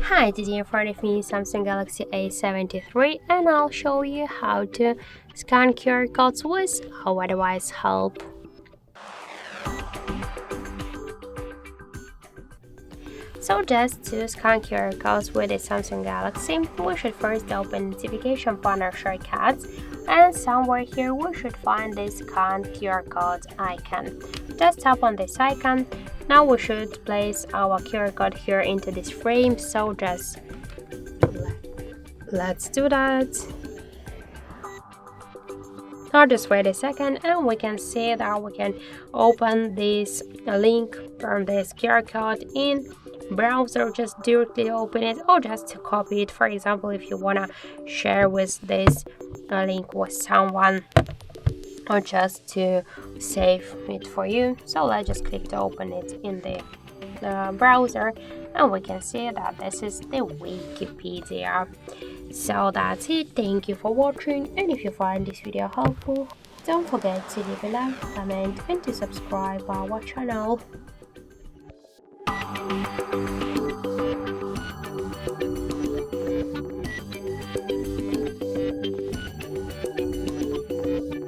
Hi, today in front of me is Samsung Galaxy A73 and I'll show you how to scan QR codes with our device help. So just to scan QR codes with the Samsung Galaxy, we should first open notification panel shortcuts, and somewhere here we should find this scan QR code icon. Just tap on this icon. Now we should place our QR code here into this frame, so just let's do that. Now just wait a second and we can see that we can open this link from this QR code in browser. Just directly open it or just to copy it. For example, if you wanna share with this link with someone or just to save it for you. So let's just click to open it in the browser and we can see that this is the Wikipedia. So that's it. Thank you for watching, and if you find this video helpful, don't forget to leave a like, comment and to subscribe our channel.